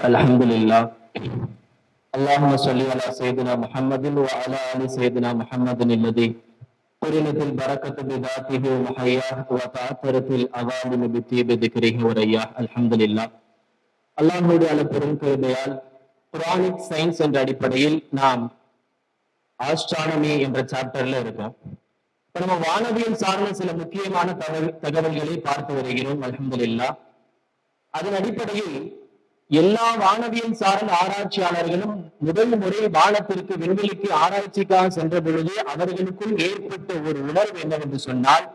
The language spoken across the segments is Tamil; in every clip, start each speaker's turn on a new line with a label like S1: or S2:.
S1: அல்ஹம்துலில்லாஹ். அல்லாஹும்ம ஸல்லி அலா ஸையிதினா முஹம்மதின் வ அலா ஆலி ஸையிதினா முஹம்மதின் அல்லதி குரினத்தில் பரக்கத்து பிதாத்திஹி வ முஹய்யாஹ் வ தஅத்தரத்தில் அவாலிமு பித்தீபி திக்ரிஹி வ ரய்யாஹ். அல்ஹம்துலில்லாஹ். அல்லாஹ்வுடைய அளப்பெரும் கிருபையால் குர்ஆனிக் சயின்ஸ் என்ற அடிப்படையில் நாம் ஆஸ்ட்ரானமி என்ற சாப்டர்ல இருக்கோம். இப்ப நம்ம வானவியல் சார்ந்த சில முக்கியமான தகவல்களை பார்த்து வருகிறோம். அல்ஹம்துலில்லாஹ். அதன் அடிப்படையில் எல்லா வானவியல் சார்ந்த ஆராய்ச்சியாளர்களும் முதல் முறை வானத்திற்கு விண்வெளிக்கு ஆராய்ச்சிக்காக சென்ற பொழுது அவர்களுக்குள் ஏற்பட்ட ஒரு உணர்வு என்னவென்று சொன்னால்,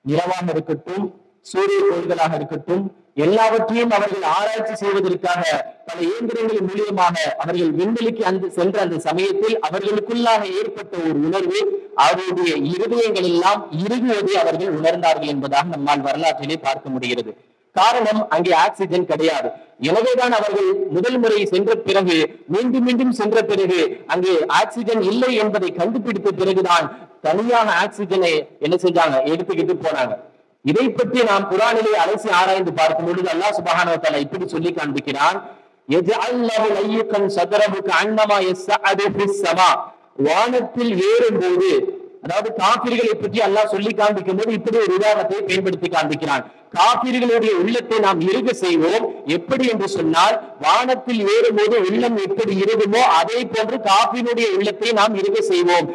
S1: நிலவாக இருக்கட்டும், சூரிய கோள்களாக இருக்கட்டும், எல்லாவற்றையும் அவர்கள் ஆராய்ச்சி செய்வதற்காக பல இயந்திரங்களின் மூலியமாக அவர்கள் விண்வெளிக்கு சென்ற அந்த சமயத்தில் அவர்களுக்குள்ளாக ஏற்பட்ட ஒரு உணர்வு, அவருடைய இருதயங்கள் எல்லாம் இறுகுவதை அவர்கள் உணர்ந்தார்கள் என்பதாக நம்மால் வரலாற்றிலே பார்க்க முடிகிறது. காரணம், அங்கே ஆக்சிஜன் கிடையாது. எனவேதான் அவர்கள் முதல் முறை சென்ற பிறகு மீண்டும் மீண்டும் சென்ற பிறகு அங்கே ஆக்சிஜன் இல்லை என்பதை கண்டுபிடித்த பிறகுதான் தனியாக ஆக்சிஜனை என்ன செஞ்சாங்க, எடுத்துக்கிட்டு போனாங்க. இதை பற்றி நாம் குர்ஆனிலே அலசி ஆராய்ந்து பார்க்கும் பொழுது அல்லாஹ் சுப்ஹானஹு வ தஆலா இப்படி சொல்லி காண்பிக்கிறான், வானத்தில் ஏறும்போது, அதாவது காபிர்களை பற்றி அல்லாஹ் சொல்லி காண்பிக்கும் போது இப்படி ஒரு உதாரணத்தை பயன்படுத்தி காண்பிக்கிறான். காபிர்களுடைய உள்ளத்தை நாம் இறுக செய்வோம். எப்படி என்று சொன்னால், வானத்தில் ஏறும்போது உள்ளம் எப்படி இறுகுமோ அதே போன்று காபினுடைய உள்ளத்தை நாம் இறுக செய்வோம்.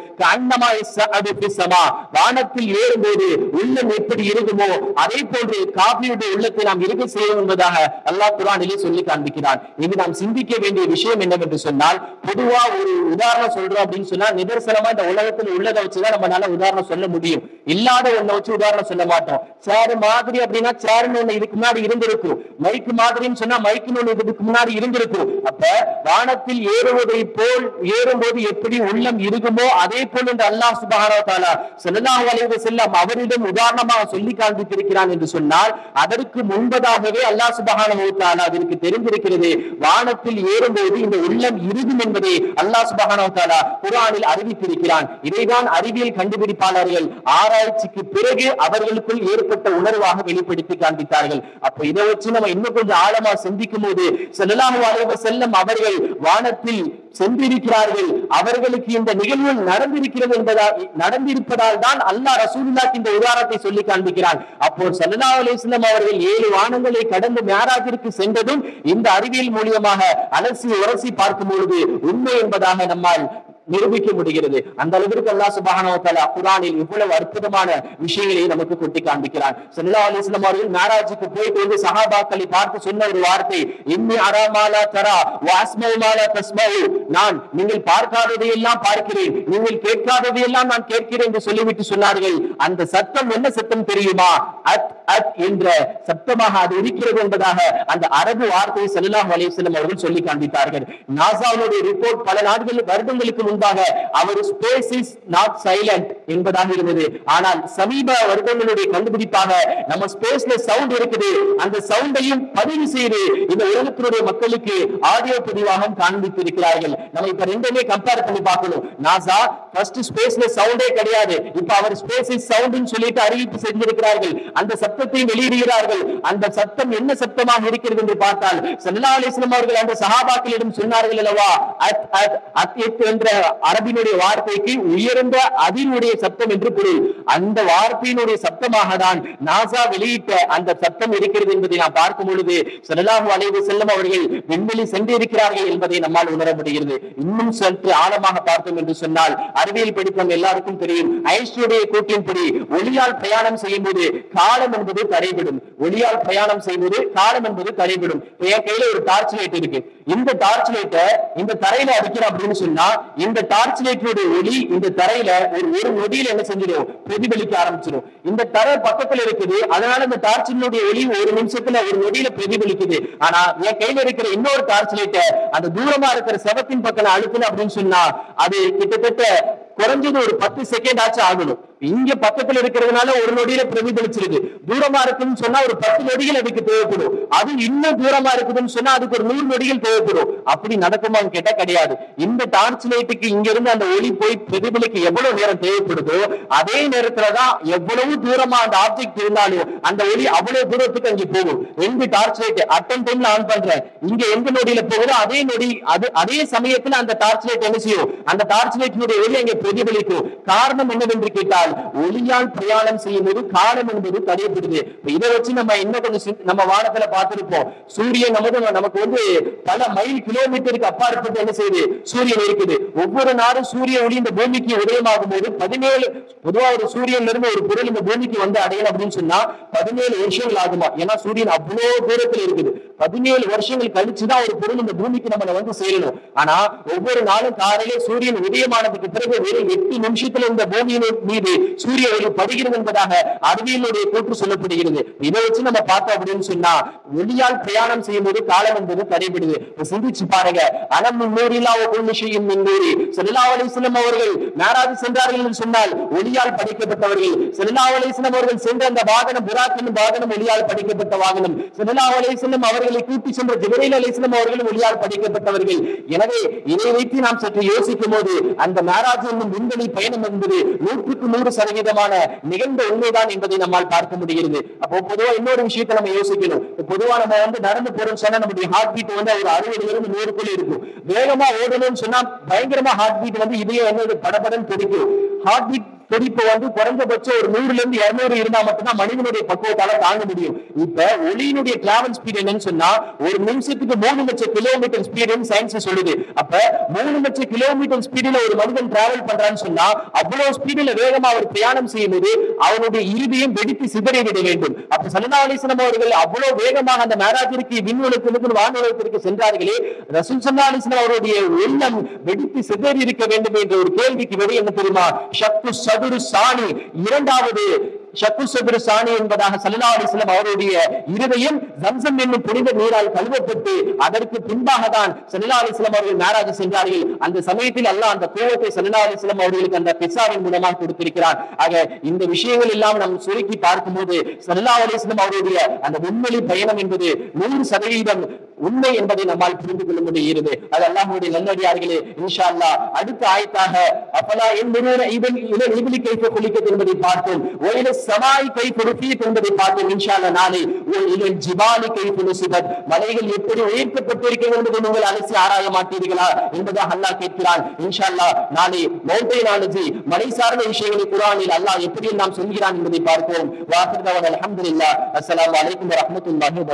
S1: வானத்தில் ஏறும்போது உள்ளம் எப்படி இறுகுமோ அதே போன்று காபினுடைய உள்ளத்தை நாம் இறுக செய்வோம் என்பதாக அல்லாஹ் குர்ஆனிலே சொல்லி காண்பிக்கிறான். இது நாம் சிந்திக்க வேண்டிய விஷயம் என்னவென்று சொன்னால், பொதுவா ஒரு உதாரணம் சொல்றோம் அப்படின்னு சொன்னா, நிதர்சனமா இந்த உலகத்தில் உள்ளதை வச்சுதான் நம்மளால உதாரணம் சொல்ல முடியும். இல்லாத ஒன்றை வச்சு உதாரணம் சொல்ல மாட்டோம். சேர் மாதிரி அப்படின்னா சேர்னு ஒண்ணு இதுக்கு முன்னாடி இருந்திருக்கும், மைக்கு மாதிரின்னு சொன்னா மைக்குன்னு ஒண்ணு இதுக்கு முன்னாடி இருந்திருக்கும். அப்ப வானத்தில் ஏறுவதை போல் ஏறும்போது எப்படி உள்ளம் இருக்குமோ அதே போல் என்று அல்லாஹ் சுப்ஹானஹு வ தஆலா ஸல்லல்லாஹு அலைஹி வஸல்லம் அவரிடம் உதாரணமாக சொல்லி காண்பித்திருக்கிறான் என்று சொன்னால், அதற்கு முன்பதாகவே அல்லாஹ் சுப்ஹானஹு வ தஆலா அதற்கு தெரிந்திருக்கிறது. வானத்தில் ஏறும்போது இந்த உள்ளம் இருக்கும் என்பதை அல்லாஹ் சுப்ஹானஹு வ தஆலா குர்ஆனில் அறிவித்திருக்கிறான். இதைதான் அறிவியல் கண்டுபிடிப்பாளர்கள் ஆராய்ச்சிக்கு பிறகு அவர்களுக்குள் ஏற்பட்ட உணர்வாக வெளிப்படுத்தி காண்பித்தார்கள். அப்ப இதை வச்சு நம்ம இன்னும் கொஞ்சம் ஆழமா சிந்திக்கும் போது, ஸல்லல்லாஹு அலைஹி வஸல்லம் அவர்கள் வானத்தில் சென்றிருக்கிறார்கள், அவர்களுக்கு இந்த நிகழ்வு நடந்திருப்பதால் தான் அல்லாஹ் ரசூலுல்லாஹ்க்கு இந்த உதாரணத்தை சொல்லி காண்பிக்கிறான். அப்போ ஸல்லல்லாஹு அலைஹி வஸல்லம் அவர்கள் 7 வானங்களை கடந்து மிஅராஜிற்கு சென்றதும் இந்த அறிவியல் மூலியமாக அலசி உரசி பார்க்கும் பொழுது உண்மை என்பதாக நம்மால் நிரூபிக்க முடிகிறது. அந்த அளவிற்கு அல்லாஹ் சுப்ஹானஹு வ தஆலா குர்ஆனில் இவ்வளவு அற்புதமான விஷயங்களை நமக்கு கொட்டி காண்பிக்கிறான். ஸல்லல்லாஹு அலைஹி வஸல்லம் அவர்கள் மிஅராஜுக்கு போயிட்டு வந்து சஹாபாக்களை பார்த்து சொன்ன ஒரு வார்த்தை, இன்னி அரா மா லா தரா வ அஸ்மஉ மா லா தஸ்மஉ, நான் நீங்கள் பார்க்காததை எல்லாம் பார்க்கிறேன், நீங்கள் கேட்காததை எல்லாம் நான் கேட்கிறேன் என்று சொல்லிவிட்டு சொன்னார்கள். அந்த சத்தம் என்ன சத்தம் தெரியுமா? அத் அத் என்ற சத்தமாக அது இருக்கிறது என்பதாக அந்த அரபு வார்த்தையை ஸல்லல்லாஹு அலைஹி வஸல்லம் அவர்கள் சொல்லி காண்பித்தார்கள். நாசாவுடைய ரிப்போர்ட் பல வருடங்களுக்கு முன்பாக அவர் ஸ்பேஸ் இஸ் நாட் சைலண்ட் என்பதாக இருந்தது. ஆனால் சமீப வருடங்களுடைய கண்டுபிடிப்பாக நம்ம ஸ்பேஸ்ல சவுண்ட் இருக்குது, அந்த சவுண்டையும் பதிவு செய்து இந்த உலகத்தினுடைய மக்களுக்கு ஆடியோ பதிவாக காண்பித்திருக்கிறார்கள். நம்ம இப்ப ரெண்டுமே கம்பேர் பண்ணி பார்க்கணும். நாசா ஃபர்ஸ்ட் ஸ்பேஸ்ல சவுண்டே கிடையாது, இப்ப அவர் ஸ்பேஸ் இஸ் சவுண்ட்னு சொல்லிட்டு அறிவிப்பு செஞ்சிருக்கிறார்கள். அந்த சத்தத்தை வெளியிடுகிறார்கள். அந்த சத்தம் என்ன சத்தமாக இருக்கிறது என்று பார்த்தால், ஸல்லல்லாஹு அலைஹி வஸல்லம் அவர்கள் அந்த சஹாபாக்களிடம் சொன்னார்கள் அல்லவா, அத் அத் அத் என்ற அரபினுடைய வார்த்தைக்கு உயர்ந்த அதினுடைய சத்தம் என்று பொருள். அந்த வார்த்தையினுடைய சத்தமாக தான் நாசா வெளியிட்ட அந்த சத்தம் இருக்கிறது என்பதை நாம் பார்க்கும் பொழுது ஸல்லல்லாஹு அலைஹி வஸல்லம் அவர்கள் விண்வெளி சென்றிருக்கிறார்கள் என்பதை நம்மால் உணர முடிகிறது. இன்னும் சற்று ஆழமாக பார்த்தோம் என்று சொன்னால், அறிவியல் படித்தம் எல்லாருக்கும் தெரியும், ஐன்ஸ்டீனுடைய கூற்றின்படி ஒளியால் பிரயாணம் செய்யும் போது காலம் என்பது தடைபடும். ஒளியால் பிரயாணம் செய்வது காலம் என்பது தடைபடும். என் கையில ஒரு டார்ச் லைட் இருக்கு, இந்த டார்ச் லைட்டை இந்த தரையில அடிக்கிறோம் அப்படின்னு சொன்னா, இந்த டார்ச் லைட்டுடைய ஒளி இந்த தரையில ஒரு நொடியில் என்ன செஞ்சிடும், பிரதிபலிக்க ஆரம்பிச்சிடும். இந்த தரை பக்கத்துல இருக்குது, அதனால இந்த டார்ச்சினுடைய ஒளி ஒரு நிமிஷத்துல ஒரு நொடியில பிரதிபலிக்குது. ஆனா என் கையில இருக்கிற இன்னொரு டார்ச் லைட்டை அந்த தூரமா இருக்கிற செவத்தின் பக்கம் அழுத்தணும் அப்படின்னு சொன்னா, அது கிட்டத்தட்ட குறைஞ்சது ஒரு 10 செகண்ட் ஆச்சு ஆகணும். இங்க பக்கத்துல இருக்கிறதுனால ஒரு நொடியில பிரதிபலிச்சிருக்கு. தூரமா இருக்குன்னு சொன்னா ஒரு 10 நொடிகள் அதுக்கு தேவைப்படும். அது இன்னும் தூரமா இருக்குதுன்னு சொன்னா அதுக்கு ஒரு 100 நொடிகள் தேவைப்படும். தேவைப்படும். அப்படி நடக்குமான்னு கேட்டா கிடையாது. இந்த டார்ச் லைட்டுக்கு இங்க இருந்து அந்த ஒளி போய் பிரதிபலிக்க எவ்வளவு நேரம் தேவைப்படுதோ அதே நேரத்துலதான் எவ்வளவு தூரமா அந்த ஆப்ஜெக்ட் இருந்தாலும் அந்த ஒளி அவ்வளவு தூரத்துக்கு அங்கே போகும். 2 டார்ச் லைட் அட்டன் டைம்ல ஆன் பண்றேன், இங்க எந்த நொடியில போகுதோ அதே நொடி அதே சமயத்துல அந்த டார்ச் லைட் என்ன செய்யும், அந்த டார்ச் லைட்டினுடைய ஒளி அங்கே பிரதிபலிக்கும். காரணம் என்னவென்று கேட்டால் ஒளியால் பிரயாணம் செய்யும் போது காலம் என்பது தடைப்படுது. இதை வச்சு நம்ம இன்னும் கொஞ்சம் நம்ம வானத்துல பார்த்திருப்போம். சூரியன் நமக்கு பல மைல் கிலோமீட்டருக்கு அப்பாற்பட்டு என்ன செய்யுது, சூரியன் இருக்குது. ஒவ்வொரு நாளும் சூரிய ஒளி இந்த பூமிக்கு உதயமாகும் போது 17 பொதுவா ஒரு சூரியன்ல இருந்து ஒரு பொருள் இந்த பூமிக்கு வந்து அடையணும் அப்படின்னு சொன்னா 17 வருஷங்கள் ஆகுமா. ஏன்னா சூரியன் அவ்வளவு தூரத்தில் இருக்குது. 17 வருஷங்கள் கழிச்சுதான் ஒரு பொருள் இந்த பூமிக்கு நம்ம சேரணும். ஆனா ஒவ்வொரு நாளும் காலையிலே சூரியன் உதயமானதுக்கு பிறகு வெறும் 8 நிமிஷத்துல இந்த பூமியின் மீது சூரிய ஒளி படுகிறது என்பதாக அறிவியலுடைய கூற்று சொல்லப்படுகிறது. இதை வச்சு நம்ம பார்த்தோம் அப்படின்னு சொன்னா ஒளியால் பிரயாணம் செய்யும் போது காலம் என்பது தடைபடுது. சிந்திச்சு பாருங்க. அலம் நூறிலா கொள்ளுஷையும் நூறி ஸல்லல்லாஹு அலைஹி வஸல்லம் அவர்கள் மேராஜ் சென்றார்கள் என்று சொன்னால் ஒளியால் படைக்கப்பட்டவர்கள். ஸல்லல்லாஹு அலைஹி வஸல்லம் அவர்கள் சென்ற அந்த வாகனம் புராக் என்னும் வாகனம் ஒளியால் படைக்கப்பட்ட வாகனம். ஸல்லல்லாஹு அலைஹி வஸல்லம் அவர்களை கூட்டி சென்ற ஜிப்ரீல் அலைஹிஸ்ஸலாம் அவர்கள் ஒளியால் படைக்கப்பட்டவர்கள். எனவே இதை வைத்து நாம் சற்று யோசிக்கும் போது அந்த மேராஜ் என்னும் விண்வெளி பயணம் என்பது 100% நிகழ்ந்த உண்மைதான் என்பதை நம்மால் பார்க்க முடிகிறது. அப்போ பொதுவா இன்னொரு விஷயத்தை நம்ம யோசிக்கணும். பொதுவா நம்ம நடந்து போறோம்னு சொன்னா நம்முடைய ஹார்ட் பீட் ஒரு 60 இருந்து 100 இருக்கும். வேகமா ஓடணும்னு சொன்னா பயங்கரமா ஹார்ட் பீட் இதயம் படபடன்னு துடிக்கும். ஹார்ட் பீட் துடிப்பு குறைந்தபட்சம் ஒரு 100 இருந்து 200 இருந்தா மட்டும்தான் மனிதனுடைய பக்குவத்தால தாங்க முடியும். இப்ப ஒளியினுடைய டிராவல் ஸ்பீட் என்னன்னு சொன்னா ஒரு நிமிஷத்துக்கு 3 லட்சம் கிலோமீட்டர் ஸ்பீடுன்னு சயின்ஸ் சொல்லுது. அப்ப 3 லட்சம் கிலோமீட்டர் ஸ்பீடுல ஒரு மனிதன் டிராவல் பண்றான்னு சொன்னா அவ்வளவு ஸ்பீடுல வேகமா அவர் பிரயாணம் செய்யும் போது அவருடைய இருதயம் வெடித்து சிதறிவிட வேண்டும். அப்ப ஸல்லல்லாஹு அலைஹி வஸல்லம் அவர்கள் அவ்வளவு வேகமாக அந்த மேராஜிற்கு விண்ணுலகத்திற்கு வானுலகத்திற்கு சென்றார்களே, ரசூல் ஸல்லல்லாஹு அலைஹி வஸல்லம் அவருடைய உள்ளம் வெடித்து சிதறி இருக்க வேண்டும் என்ற ஒரு கேள்விக்கு விடை என்ன தெரியுமா? ஷக்கு சதுரு சாணி, இரண்டாவது ஷக்கு சதுரு சாணி என்பதாக ஸல்லல்லாஹு அலைஹி வஸல்லம் அவருடைய இருதயம் ஜம்சம் என்னும் புனித நீரால் கழுவப்பட்டு அதற்கு பின்பாக தான் ஸல்லல்லாஹு அலைஹி வஸல்லம் அவர்கள் மேராஜ் சென்றார்கள். அந்த சமயத்தில் அல்லாஹ் அந்த கோவத்தை ஸல்லல்லாஹு அலைஹி வஸல்லம் அவர்களுக்கு அந்த பிசாவின் மூலமாக கொடுத்திருக்கிறார். ஆக இந்த விஷயங்கள் எல்லாம் நாம் சுருக்கி பார்க்கும்போது ஸல்லல்லாஹு அலைஹி வஸல்லம் அவருடைய அந்த விண்வெளி பயணம் என்பது 100% உண்மை என்பதை நம்மால் புரிந்து கொள்ள முடிகிறது. அது அல்லாஹ்வுடைய நல்லடியார்களே, இன்ஷா அல்லாஹ் அடுத்த ஆயத்தாக அஃபலா யன்துரூன இலல் இப்லி கைஃப குலிகத் என்பதை பார்த்தோம். வ சமாய் கைஃப ருஃபியத் என்பதை பார்த்தோம். இன்ஷா அல்லாஹ் நாளை இலல் ஜிபாலி கைஃப நுஸிபத், மலைகள் எப்படி உயர்த்தப்பட்டிருக்கிறது என்பதை நீங்கள் அலசி ஆராய மாட்டீர்களா என்பதாக அல்லாஹ் கேட்கிறான். இன்ஷா அல்லாஹ் நாளை மௌண்டைனாலஜி மலை சார்ந்த விஷயங்களை குர்ஆனில் அல்லாஹ் எப்படி நாம் சொல்கிறான் என்பதை பார்ப்போம். வ ஆகிரு தஅவானா அல்ஹம்துலில்லாஹ். அஸ்ஸலாமு அலைக்கும் வ ரஹ்மத்துல்லாஹி வ